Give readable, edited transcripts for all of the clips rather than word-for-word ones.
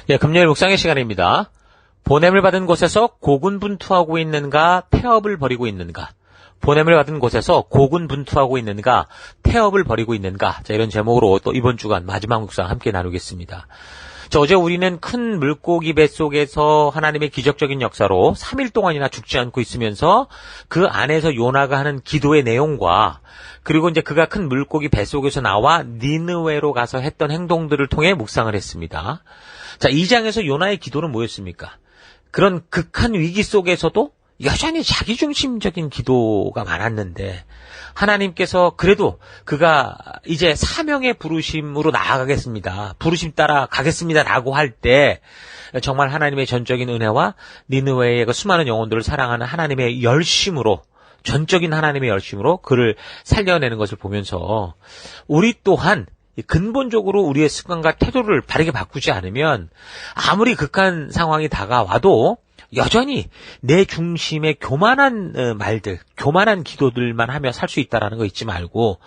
예, 금요일 묵상의 시간입니다. 보냄을 받은 곳에서 고군분투하고 있는가, 태업을 벌이고 있는가. 보냄을 받은 곳에서 고군분투하고 있는가, 태업을 벌이고 있는가. 자, 이런 제목으로 또 이번 주간 마지막 묵상 함께 나누겠습니다. 자, 어제 우리는 큰 물고기 뱃속에서 하나님의 기적적인 역사로 3일 동안이나 죽지 않고 있으면서 그 안에서 요나가 하는 기도의 내용과 그리고 이제 그가 큰 물고기 뱃속에서 나와 니느웨로 가서 했던 행동들을 통해 묵상을 했습니다. 자, 2장에서 요나의 기도는 뭐였습니까? 그런 극한 위기 속에서도 여전히 자기중심적인 기도가 많았는데 하나님께서 그래도 그가 이제 사명의 부르심으로 나아가겠습니다. 부르심 따라 가겠습니다라고 할 때 정말 하나님의 전적인 은혜와 니느웨의 그 수많은 영혼들을 사랑하는 하나님의 열심으로 전적인 하나님의 열심으로 그를 살려내는 것을 보면서 우리 또한 근본적으로 우리의 습관과 태도를 바르게 바꾸지 않으면 아무리 극한 상황이 다가와도 여전히 내 중심의 교만한 말들, 교만한 기도들만 하며 살 수 있다라는 거 잊지 말고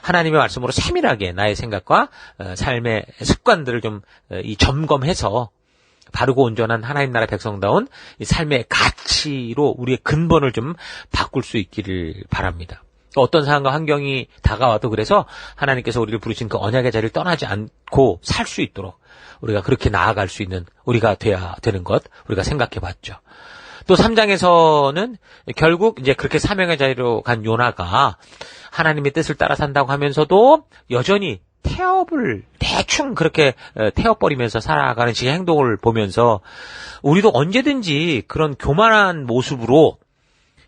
하나님의 말씀으로 세밀하게 나의 생각과 삶의 습관들을 좀 점검해서 바르고 온전한 하나님 나라 백성다운 이 삶의 가치로 우리의 근본을 좀 바꿀 수 있기를 바랍니다. 어떤 상황과 환경이 다가와도 그래서 하나님께서 우리를 부르신 그 언약의 자리를 떠나지 않고 살 수 있도록 우리가 그렇게 나아갈 수 있는 우리가 돼야 되는 것 우리가 생각해 봤죠. 또 3장에서는 결국 이제 그렇게 사명의 자리로 간 요나가 하나님의 뜻을 따라 산다고 하면서도 여전히 태업을 대충 그렇게 태워버리면서 살아가는 식의 행동을 보면서 우리도 언제든지 그런 교만한 모습으로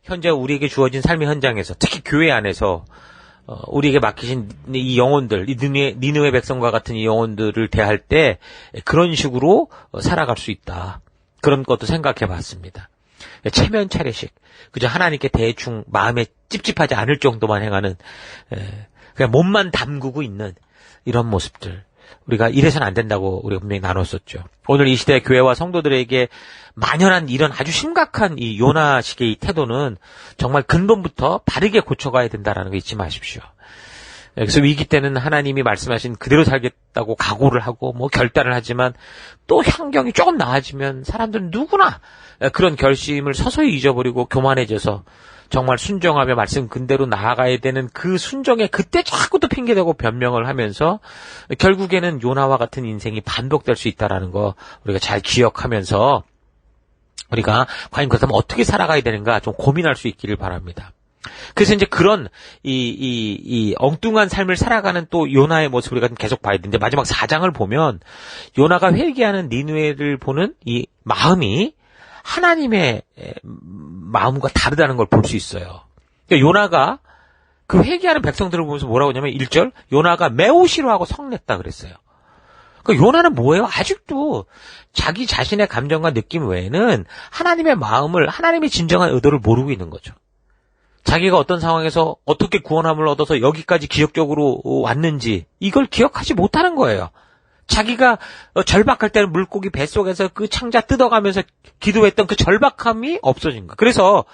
현재 우리에게 주어진 삶의 현장에서 특히 교회 안에서 우리에게 맡기신 이 영혼들, 이 니느웨 백성과 같은 이 영혼들을 대할 때 그런 식으로 살아갈 수 있다. 그런 것도 생각해 봤습니다. 체면 차례식. 그저 하나님께 대충 마음에 찝찝하지 않을 정도만 행하는 그냥 몸만 담그고 있는 이런 모습들. 우리가 이래서는 안 된다고 우리가 분명히 나눴었죠. 오늘 이 시대 교회와 성도들에게 만연한 이런 아주 심각한 이 요나식의 이 태도는 정말 근본부터 바르게 고쳐가야 된다는 거 잊지 마십시오. 그래서 위기 때는 하나님이 말씀하신 그대로 살겠다고 각오를 하고 결단을 하지만 또 환경이 조금 나아지면 사람들은 누구나 그런 결심을 서서히 잊어버리고 교만해져서 정말 순종하며 말씀 근대로 나아가야 되는 그 순종에 그때 자꾸 또 핑계대고 변명을 하면서 결국에는 요나와 같은 인생이 반복될 수 있다는 거 우리가 잘 기억하면서 우리가 과연 그렇다면 어떻게 살아가야 되는가 좀 고민할 수 있기를 바랍니다. 그래서 이제 그런 이 엉뚱한 삶을 살아가는 또 요나의 모습을 우리가 계속 봐야 되는데 마지막 4장을 보면 요나가 회개하는 니느웨를 보는 이 마음이 하나님의 마음과 다르다는 걸 볼 수 있어요. 그러니까 요나가 그 회개하는 백성들을 보면서 뭐라고 하냐면 1절 요나가 매우 싫어하고 성냈다 그랬어요. 그러니까 요나는 뭐예요? 아직도 자기 자신의 감정과 느낌 외에는 하나님의 마음을 하나님의 진정한 의도를 모르고 있는 거죠. 자기가 어떤 상황에서 어떻게 구원함을 얻어서 여기까지 기적적으로 왔는지 이걸 기억하지 못하는 거예요. 자기가 절박할 때는 물고기 뱃속에서 그 창자 뜯어가면서 기도했던 그 절박함이 없어진 거예요. 그래서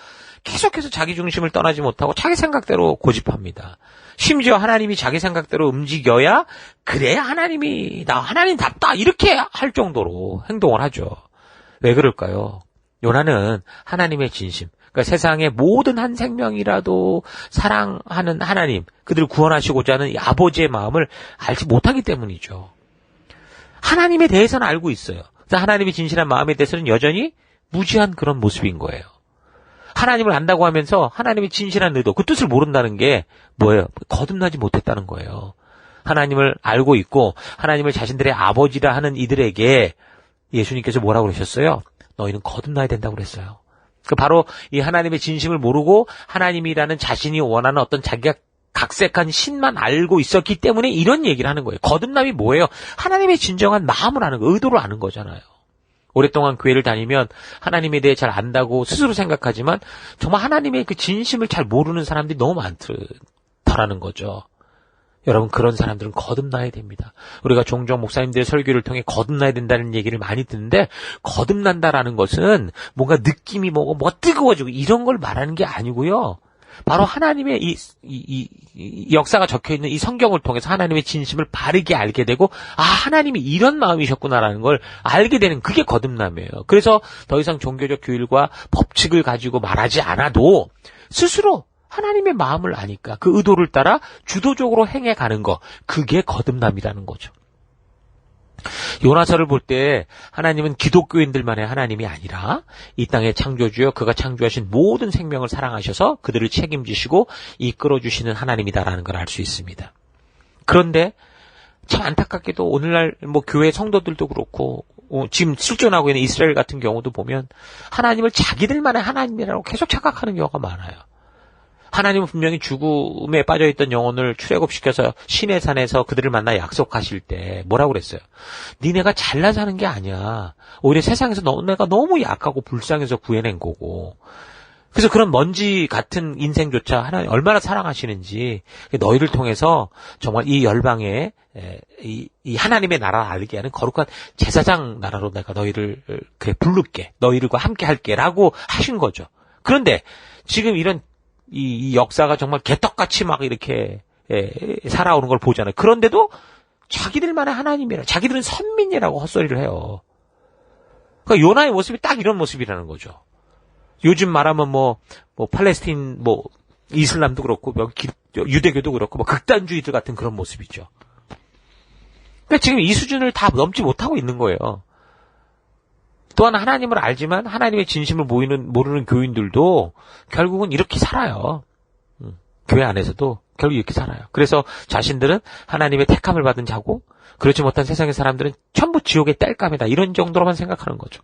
계속해서 자기 중심을 떠나지 못하고 자기 생각대로 고집합니다. 심지어 하나님이 자기 생각대로 움직여야 그래야 하나님이 나 하나님답다 이렇게 할 정도로 행동을 하죠. 왜 그럴까요? 요나는 하나님의 진심, 그러니까 세상의 모든 한 생명이라도 사랑하는 하나님, 그들을 구원하시고자 하는 이 아버지의 마음을 알지 못하기 때문이죠. 하나님에 대해서는 알고 있어요. 그래서 하나님의 진실한 마음에 대해서는 여전히 무지한 그런 모습인 거예요. 하나님을 안다고 하면서 하나님의 진실한 의도, 그 뜻을 모른다는 게 뭐예요? 거듭나지 못했다는 거예요. 하나님을 알고 있고 하나님을 자신들의 아버지라 하는 이들에게 예수님께서 뭐라고 그러셨어요? 너희는 거듭나야 된다고 그랬어요. 바로 이 하나님의 진심을 모르고 하나님이라는 자신이 원하는 어떤 자기가 각색한 신만 알고 있었기 때문에 이런 얘기를 하는 거예요. 거듭남이 뭐예요? 하나님의 진정한 마음을 아는 거, 의도를 아는 거잖아요. 오랫동안 교회를 다니면 하나님에 대해 잘 안다고 스스로 생각하지만 정말 하나님의 그 진심을 잘 모르는 사람들이 너무 많더라는 거죠. 여러분, 그런 사람들은 거듭나야 됩니다. 우리가 종종 목사님들의 설교를 통해 거듭나야 된다는 얘기를 많이 듣는데 거듭난다라는 것은 뭔가 느낌이 뭐가 뜨거워지고 이런 걸 말하는 게 아니고요. 바로 하나님의 이 역사가 적혀있는 이 성경을 통해서 하나님의 진심을 바르게 알게 되고, 하나님이 이런 마음이셨구나라는 걸 알게 되는 그게 거듭남이에요. 그래서 더 이상 종교적 규율과 법칙을 가지고 말하지 않아도 스스로 하나님의 마음을 아니까 그 의도를 따라 주도적으로 행해가는 거, 그게 거듭남이라는 거죠. 요나서를 볼 때 하나님은 기독교인들만의 하나님이 아니라 이 땅의 창조주여 그가 창조하신 모든 생명을 사랑하셔서 그들을 책임지시고 이끌어주시는 하나님이다라는 걸 알 수 있습니다. 그런데 참 안타깝게도 오늘날 교회 성도들도 그렇고 지금 실존하고 있는 이스라엘 같은 경우도 보면 하나님을 자기들만의 하나님이라고 계속 착각하는 경우가 많아요. 하나님은 분명히 죽음에 빠져있던 영혼을 출애굽시켜서 신의 산에서 그들을 만나 약속하실 때 뭐라고 그랬어요? 니네가 잘나서 하는 게 아니야. 오히려 세상에서 너네가 너무 약하고 불쌍해서 구해낸 거고. 그래서 그런 먼지 같은 인생조차 하나님 얼마나 사랑하시는지 너희를 통해서 정말 이 열방에 이 하나님의 나라를 알게 하는 거룩한 제사장 나라로 내가 너희를 부를게. 너희들과 함께 할게 라고 하신 거죠. 그런데 지금 이런 이 역사가 정말 개떡같이 막 이렇게 살아오는 걸 보잖아요. 그런데도 자기들만의 하나님이라, 자기들은 선민이라고 헛소리를 해요. 그러니까 요나의 모습이 딱 이런 모습이라는 거죠. 요즘 말하면 팔레스틴, 이슬람도 그렇고, 유대교도 그렇고, 극단주의들 같은 그런 모습이죠. 그러니까 지금 이 수준을 다 넘지 못하고 있는 거예요. 또한 하나님을 알지만 하나님의 진심을 모르는 교인들도 결국은 이렇게 살아요. 교회 안에서도 결국 이렇게 살아요. 그래서 자신들은 하나님의 택함을 받은 자고 그렇지 못한 세상의 사람들은 전부 지옥의 땔감이다. 이런 정도로만 생각하는 거죠.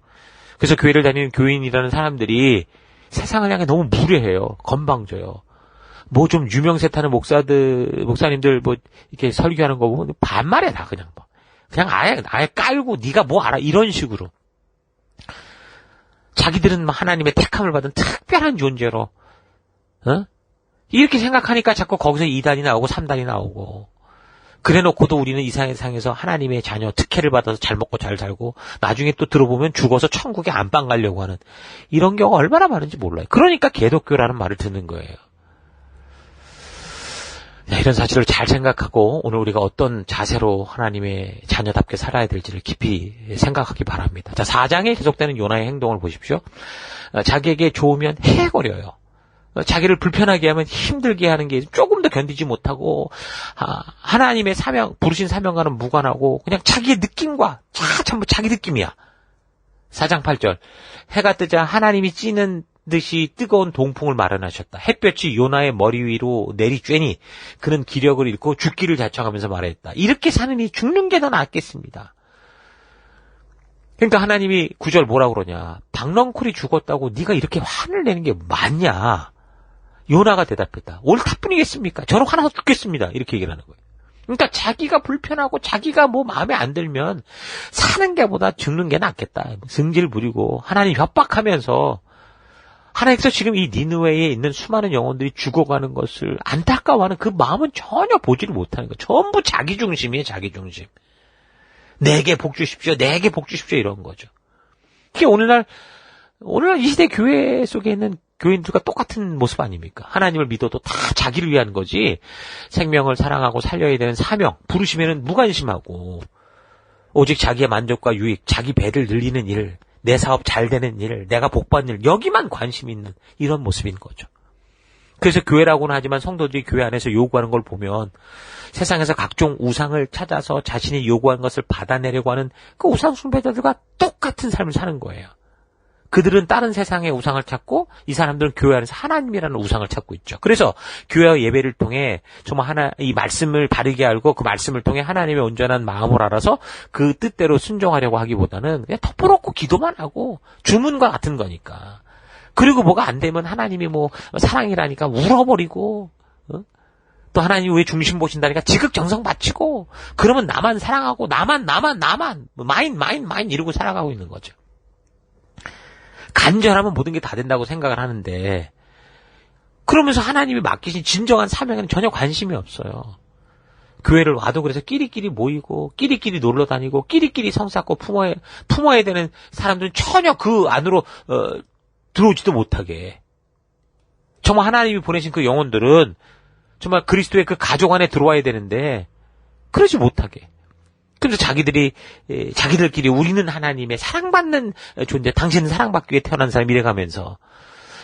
그래서 교회를 다니는 교인이라는 사람들이 세상을 향해 너무 무례해요. 건방져요. 좀 유명세 타는 목사님들 이렇게 설교하는 거 보면 반말이야 다 그냥 아예 깔고 네가 뭐 알아 이런 식으로. 자기들은 하나님의 택함을 받은 특별한 존재로 이렇게 생각하니까 자꾸 거기서 2단이 나오고 3단이 나오고 그래놓고도 우리는 이 세상에서 하나님의 자녀 특혜를 받아서 잘 먹고 잘 살고 나중에 또 들어보면 죽어서 천국에 안방 가려고 하는 이런 경우가 얼마나 많은지 몰라요. 그러니까 개독교라는 말을 듣는 거예요. 이런 사실을 잘 생각하고 오늘 우리가 어떤 자세로 하나님의 자녀답게 살아야 될지를 깊이 생각하기 바랍니다. 자, 4장에 계속되는 요나의 행동을 보십시오. 자기에게 좋으면 해거려요. 자기를 불편하게 하면 힘들게 하는 게 조금 더 견디지 못하고 하나님의 부르신 사명과는 무관하고 그냥 자기의 느낌과 전부 자기 느낌이야. 4장 8절 해가 뜨자 하나님이 찌는 듯이 뜨거운 동풍을 마련하셨다. 햇볕이 요나의 머리 위로 내리쬐니 그는 기력을 잃고 죽기를 자청하면서 말했다. 이렇게 사느니 죽는 게 더 낫겠습니다. 그러니까 하나님이 9절 뭐라고 그러냐. 박넝쿨이 죽었다고 네가 이렇게 화를 내는 게 맞냐. 요나가 대답했다. 옳다뿐이겠습니까? 저는 화나서 죽겠습니다. 이렇게 얘기를 하는 거예요. 그러니까 자기가 불편하고 자기가 마음에 안 들면 사는 게 보다 죽는 게 낫겠다. 승질 부리고 하나님 협박하면서 하나님께서 지금 이 니느웨에 있는 수많은 영혼들이 죽어가는 것을 안타까워하는 그 마음은 전혀 보지를 못하는 거예요. 전부 자기 중심이에요. 자기 중심. 내게 복 주십시오. 내게 복 주십시오. 이런 거죠. 그게 오늘날 이 시대 교회 속에 있는 교인들과 똑같은 모습 아닙니까? 하나님을 믿어도 다 자기를 위한 거지 생명을 사랑하고 살려야 되는 사명, 부르시면은 무관심하고 오직 자기의 만족과 유익, 자기 배를 늘리는 일, 내 사업 잘 되는 일, 내가 복받는 일, 여기만 관심 있는 이런 모습인 거죠. 그래서 교회라고는 하지만 성도들이 교회 안에서 요구하는 걸 보면 세상에서 각종 우상을 찾아서 자신이 요구한 것을 받아내려고 하는 그 우상 숭배자들과 똑같은 삶을 사는 거예요. 그들은 다른 세상의 우상을 찾고 이 사람들은 교회 안에서 하나님이라는 우상을 찾고 있죠. 그래서 교회와 예배를 통해 정말 이 말씀을 바르게 알고 그 말씀을 통해 하나님의 온전한 마음을 알아서 그 뜻대로 순종하려고 하기보다는 그냥 덮어놓고 기도만 하고 주문과 같은 거니까. 그리고 뭐가 안 되면 하나님이 사랑이라니까 울어버리고 또 하나님이 왜 중심 보신다니까 지극정성 바치고 그러면 나만 사랑하고 나만 마인 이러고 살아가고 있는 거죠. 간절하면 모든 게 다 된다고 생각을 하는데 그러면서 하나님이 맡기신 진정한 사명에는 전혀 관심이 없어요. 교회를 와도 그래서 끼리끼리 모이고 끼리끼리 놀러 다니고 끼리끼리 성 쌓고 품어야 되는 사람들은 전혀 그 안으로 들어오지도 못하게 정말 하나님이 보내신 그 영혼들은 정말 그리스도의 그 가족 안에 들어와야 되는데 그러지 못하게. 그래서 자기들끼리 우리는 하나님의 사랑받는 존재, 당신은 사랑받기 위해 태어난 사람 이래가면서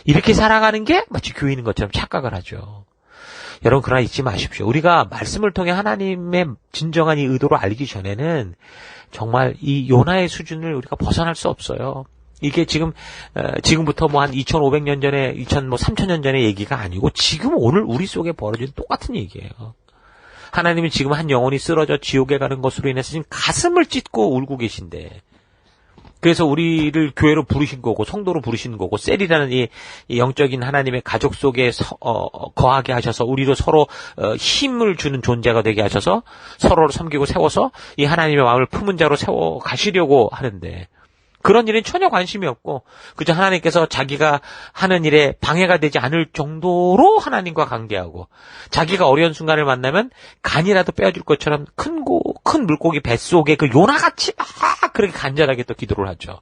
이렇게 살아가는 게 마치 교인인 것처럼 착각을 하죠. 여러분 그러나 잊지 마십시오. 우리가 말씀을 통해 하나님의 진정한 이 의도를 알기 전에는 정말 이 요나의 수준을 우리가 벗어날 수 없어요. 이게 지금부터 뭐 한 2500년 전에, 3000년 전의 얘기가 아니고 지금 오늘 우리 속에 벌어진 똑같은 얘기예요. 하나님은 지금 한 영혼이 쓰러져 지옥에 가는 것으로 인해서 지금 가슴을 찢고 울고 계신데, 그래서 우리를 교회로 부르신 거고 성도로 부르신 거고 셀이라는 이 영적인 하나님의 가족 속에 거하게 하셔서 우리로 서로 힘을 주는 존재가 되게 하셔서 서로를 섬기고 세워서 이 하나님의 마음을 품은 자로 세워 가시려고 하는데, 그런 일엔 전혀 관심이 없고 그저 하나님께서 자기가 하는 일에 방해가 되지 않을 정도로 하나님과 관계하고, 자기가 어려운 순간을 만나면 간이라도 빼어줄 것처럼 큰 물고기 뱃속에 그 요나같이 막 그렇게 간절하게 또 기도를 하죠.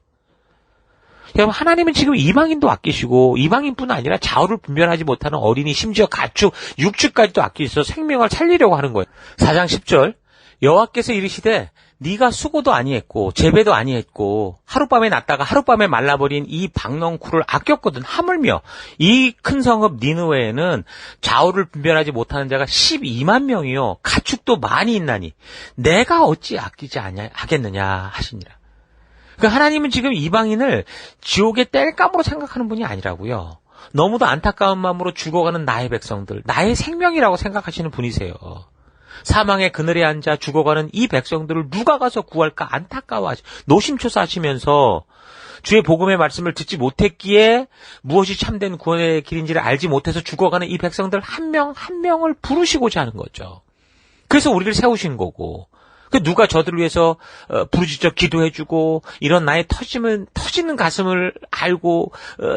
여러분, 하나님은 지금 이방인도 아끼시고 이방인뿐 아니라 좌우를 분별하지 못하는 어린이, 심지어 가축, 육축까지도 아끼셔서 생명을 살리려고 하는 거예요. 4장 10절 여호와께서 이르시되 네가 수고도 아니했고 재배도 아니했고 하룻밤에 났다가 하룻밤에 말라버린 이 박넝쿨을 아꼈거든. 하물며 이 큰 성읍 니느웨에는 좌우를 분별하지 못하는 자가 12만 명이요 가축도 많이 있나니 내가 어찌 아끼지 하겠느냐 하시니라. 그러니까 하나님은 지금 이방인을 지옥의 땔감으로 생각하는 분이 아니라고요. 너무도 안타까운 마음으로 죽어가는 나의 백성들, 나의 생명이라고 생각하시는 분이세요. 사망의 그늘에 앉아 죽어가는 이 백성들을 누가 가서 구할까 안타까워하시, 노심초사하시면서 주의 복음의 말씀을 듣지 못했기에 무엇이 참된 구원의 길인지를 알지 못해서 죽어가는 이 백성들 한 명 한 명을 부르시고자 하는 거죠. 그래서 우리를 세우신 거고, 누가 저들을 위해서 부르짖어 기도해주고 이런 나의 터지는 가슴을 알고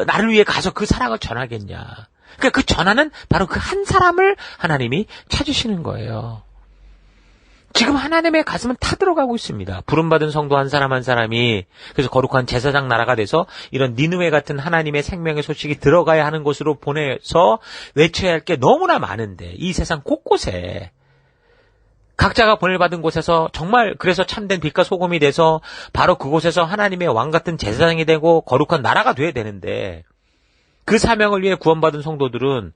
나를 위해 가서 그 사랑을 전하겠냐. 그러니까 그 전하는 바로 그 한 사람을 하나님이 찾으시는 거예요. 지금 하나님의 가슴은 타들어가고 있습니다. 부름받은 성도 한 사람 한 사람이 그래서 거룩한 제사장 나라가 돼서 이런 니느웨 같은 하나님의 생명의 소식이 들어가야 하는 곳으로 보내서 외쳐야 할 게 너무나 많은데, 이 세상 곳곳에 각자가 보낼받은 곳에서 정말 그래서 참된 빛과 소금이 돼서 바로 그곳에서 하나님의 왕 같은 제사장이 되고 거룩한 나라가 돼야 되는데, 그 사명을 위해 구원받은 성도들은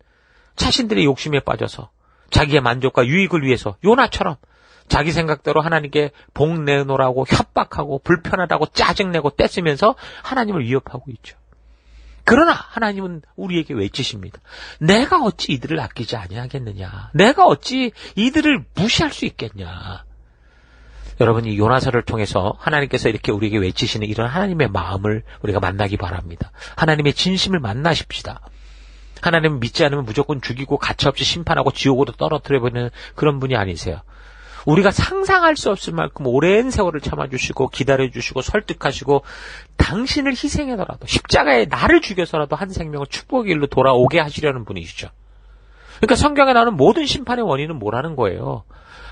자신들의 욕심에 빠져서 자기의 만족과 유익을 위해서 요나처럼 자기 생각대로 하나님께 복 내놓으라고 협박하고 불편하다고 짜증내고 떼쓰면서 하나님을 위협하고 있죠. 그러나 하나님은 우리에게 외치십니다. 내가 어찌 이들을 아끼지 아니하겠느냐. 내가 어찌 이들을 무시할 수 있겠냐. 여러분, 이 요나서를 통해서 하나님께서 이렇게 우리에게 외치시는 이런 하나님의 마음을 우리가 만나기 바랍니다. 하나님의 진심을 만나십시다. 하나님은 믿지 않으면 무조건 죽이고 가차없이 심판하고 지옥으로 떨어뜨려버리는 그런 분이 아니세요. 우리가 상상할 수 없을 만큼 오랜 세월을 참아주시고 기다려주시고 설득하시고 당신을 희생해서라도 십자가에 나를 죽여서라도 한 생명을 축복의 길로 돌아오게 하시려는 분이시죠. 그러니까 성경에 나오는 모든 심판의 원인은 뭐라는 거예요?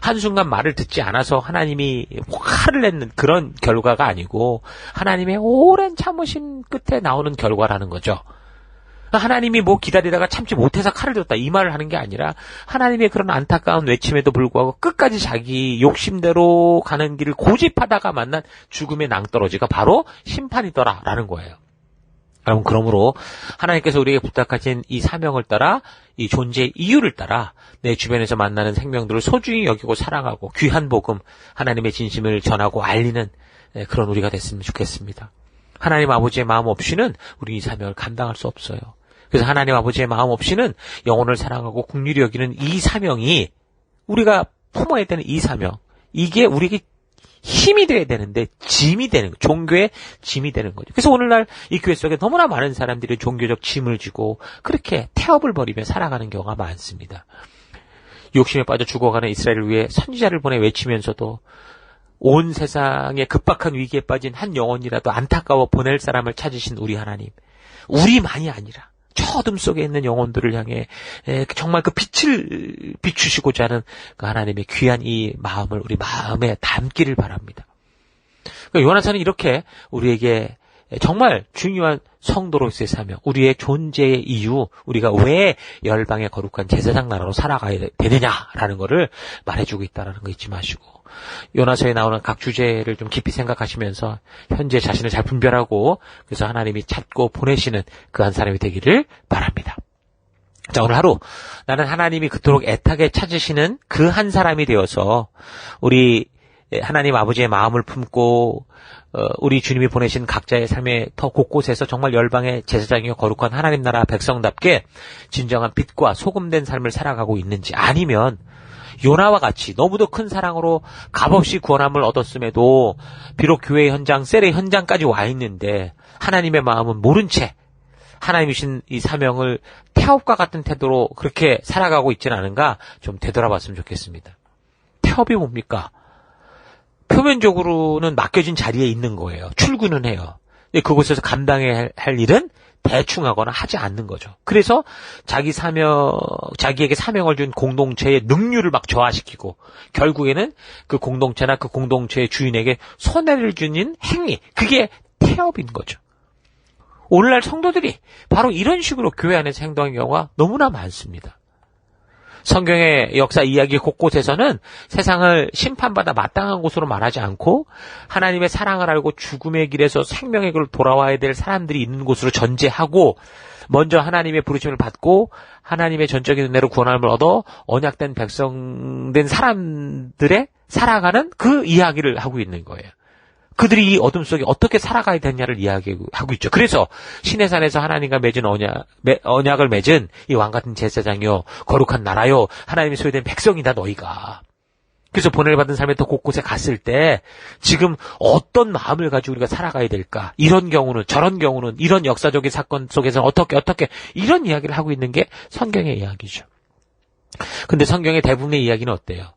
한순간 말을 듣지 않아서 하나님이 화를 내는 그런 결과가 아니고 하나님의 오랜 참으심 끝에 나오는 결과라는 거죠. 하나님이 뭐 기다리다가 참지 못해서 칼을 들었다 이 말을 하는 게 아니라 하나님의 그런 안타까운 외침에도 불구하고 끝까지 자기 욕심대로 가는 길을 고집하다가 만난 죽음의 낭떠러지가 바로 심판이더라라는 거예요. 여러분, 그러므로 하나님께서 우리에게 부탁하신 이 사명을 따라, 이 존재의 이유를 따라 내 주변에서 만나는 생명들을 소중히 여기고 사랑하고 귀한 복음, 하나님의 진심을 전하고 알리는 그런 우리가 됐으면 좋겠습니다. 하나님 아버지의 마음 없이는 우리 이 사명을 감당할 수 없어요. 그래서 하나님 아버지의 마음 없이는 영혼을 사랑하고 긍휼히 여기는 이 사명이, 우리가 품어야 되는 이 사명, 이게 우리에게 힘이 돼야 되는데 짐이 되는 거예요. 종교의 짐이 되는 거죠. 그래서 오늘날 이 교회 속에 너무나 많은 사람들이 종교적 짐을 지고 그렇게 태업을 벌이며 살아가는 경우가 많습니다. 욕심에 빠져 죽어가는 이스라엘을 위해 선지자를 보내 외치면서도 온 세상에 급박한 위기에 빠진 한 영혼이라도 안타까워 보낼 사람을 찾으신 우리 하나님, 우리만이 아니라 저 어둠 속에 있는 영혼들을 향해 정말 그 빛을 비추시고자 하는 그 하나님의 귀한 이 마음을 우리 마음에 담기를 바랍니다. 그러니까 요나서는 이렇게 우리에게 정말 중요한 성도로서의 사명, 우리의 존재의 이유, 우리가 왜 열방의 거룩한 제사장 나라로 살아가야 되느냐라는 것을 말해주고 있다는 거 잊지 마시고, 요나서에 나오는 각 주제를 좀 깊이 생각하시면서 현재 자신을 잘 분별하고, 그래서 하나님이 찾고 보내시는 그 한 사람이 되기를 바랍니다. 자, 오늘 하루 나는 하나님이 그토록 애타게 찾으시는 그 한 사람이 되어서 우리 하나님 아버지의 마음을 품고 우리 주님이 보내신 각자의 삶의 더 곳곳에서 정말 열방의 제사장이요 거룩한 하나님 나라 백성답게 진정한 빛과 소금된 삶을 살아가고 있는지, 아니면 요나와 같이 너무도 큰 사랑으로 값없이 구원함을 얻었음에도 비록 교회 현장, 셀의 현장까지 와 있는데 하나님의 마음은 모른 채 하나님이신 이 사명을 태업과 같은 태도로 그렇게 살아가고 있지는 않은가 좀 되돌아봤으면 좋겠습니다. 태업이 뭡니까? 표면적으로는 맡겨진 자리에 있는 거예요. 출근은 해요. 근데 그곳에서 감당해야 할 일은 대충 하거나 하지 않는 거죠. 그래서 자기에게 사명을 준 공동체의 능률을 막 저하시키고, 결국에는 그 공동체나 그 공동체의 주인에게 손해를 주는 행위, 그게 태업인 거죠. 오늘날 성도들이 바로 이런 식으로 교회 안에서 행동하는 경우가 너무나 많습니다. 성경의 역사 이야기 곳곳에서는 세상을 심판받아 마땅한 곳으로 말하지 않고 하나님의 사랑을 알고 죽음의 길에서 생명의 길로 돌아와야 될 사람들이 있는 곳으로 전제하고, 먼저 하나님의 부르심을 받고 하나님의 전적인 은혜로 구원함을 얻어 언약된 백성된 사람들의 살아가는 그 이야기를 하고 있는 거예요. 그들이 이 어둠 속에 어떻게 살아가야 되냐를 이야기하고 있죠. 그래서 시내산에서 하나님과 맺은 언약을 맺은 이 왕같은 제사장이요 거룩한 나라요 하나님이 소유된 백성이다 너희가. 그래서 보내를 받은 삶에 더 곳곳에 갔을 때 지금 어떤 마음을 가지고 우리가 살아가야 될까, 이런 경우는 저런 경우는 이런 역사적인 사건 속에서는 어떻게 이런 이야기를 하고 있는 게 성경의 이야기죠. 근데 성경의 대부분의 이야기는 어때요?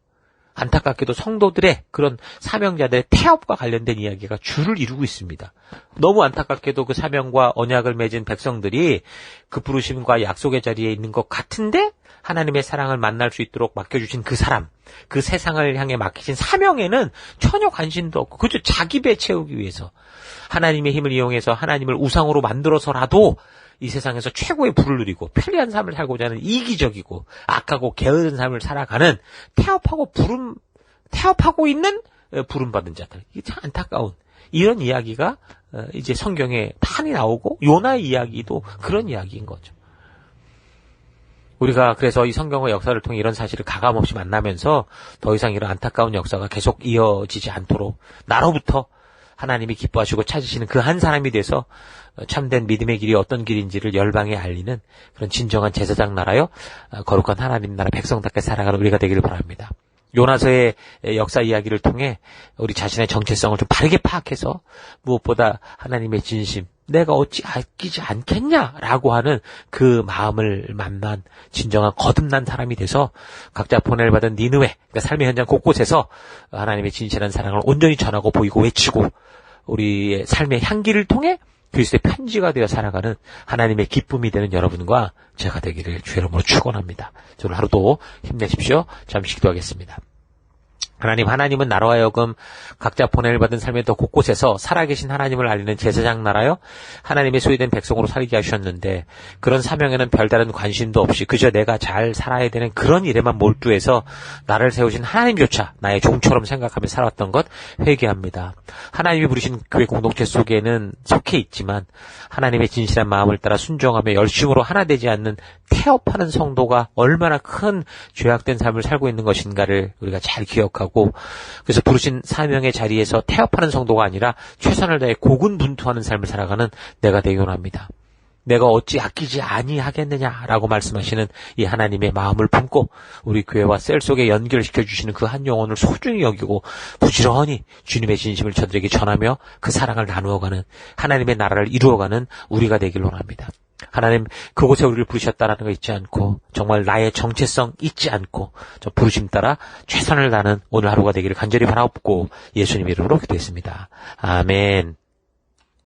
안타깝게도 성도들의 그런 사명자들의 태업과 관련된 이야기가 주를 이루고 있습니다. 너무 안타깝게도 그 사명과 언약을 맺은 백성들이 그 부르심과 약속의 자리에 있는 것 같은데 하나님의 사랑을 만날 수 있도록 맡겨주신 그 사람, 그 세상을 향해 맡기신 사명에는 전혀 관심도 없고, 그저 자기 배 채우기 위해서 하나님의 힘을 이용해서 하나님을 우상으로 만들어서라도 이 세상에서 최고의 부를 누리고 편리한 삶을 살고자 하는 이기적이고 악하고 게으른 삶을 살아가는 태업하고 있는 부름받은 자들. 이게 참 안타까운 이런 이야기가 이제 성경에 많이 나오고, 요나의 이야기도 그런 이야기인 거죠. 우리가 그래서 이 성경의 역사를 통해 이런 사실을 가감없이 만나면서 더 이상 이런 안타까운 역사가 계속 이어지지 않도록 나로부터 하나님이 기뻐하시고 찾으시는 그 한 사람이 돼서 참된 믿음의 길이 어떤 길인지를 열방에 알리는 그런 진정한 제사장 나라요 거룩한 하나님 나라 백성답게 살아가는 우리가 되기를 바랍니다. 요나서의 역사 이야기를 통해 우리 자신의 정체성을 좀 바르게 파악해서 무엇보다 하나님의 진심, 내가 어찌 아끼지 않겠냐라고 하는 그 마음을 만난 진정한 거듭난 사람이 돼서 각자 보내를 받은 니느웨, 그러니까 삶의 현장 곳곳에서 하나님의 진실한 사랑을 온전히 전하고 보이고 외치고 우리의 삶의 향기를 통해 그리스도의 편지가 되어 살아가는 하나님의 기쁨이 되는 여러분과 제가 되기를 주의 이름으로 축원합니다. 오늘 하루도 힘내십시오. 잠시 기도하겠습니다. 하나님은 나로 하여금 각자 보냄을 받은 삶의 더 곳곳에서 살아계신 하나님을 알리는 제사장 나라요 하나님의 소유된 백성으로 살게 하셨는데, 그런 사명에는 별다른 관심도 없이 그저 내가 잘 살아야 되는 그런 일에만 몰두해서 나를 세우신 하나님조차 나의 종처럼 생각하며 살았던 것 회개합니다. 하나님이 부르신 교회 공동체 속에는 속해 있지만 하나님의 진실한 마음을 따라 순종하며 열심으로 하나 되지 않는 태업하는 성도가 얼마나 큰 죄악된 삶을 살고 있는 것인가를 우리가 잘 기억하고, 그래서 부르신 사명의 자리에서 태업하는 성도가 아니라 최선을 다해 고군분투하는 삶을 살아가는 내가 되기 원합니다. 내가 어찌 아끼지 아니하겠느냐라고 말씀하시는 이 하나님의 마음을 품고 우리 교회와 셀 속에 연결시켜주시는 그 한 영혼을 소중히 여기고 부지런히 주님의 진심을 저들에게 전하며 그 사랑을 나누어가는 하나님의 나라를 이루어가는 우리가 되길 원합니다. 하나님, 그곳에 우리를 부르셨다라는 거 잊지 않고 정말 나의 정체성 잊지 않고 저 부르심 따라 최선을 다하는 오늘 하루가 되기를 간절히 바라옵고 예수님 이름으로 기도했습니다. 아멘.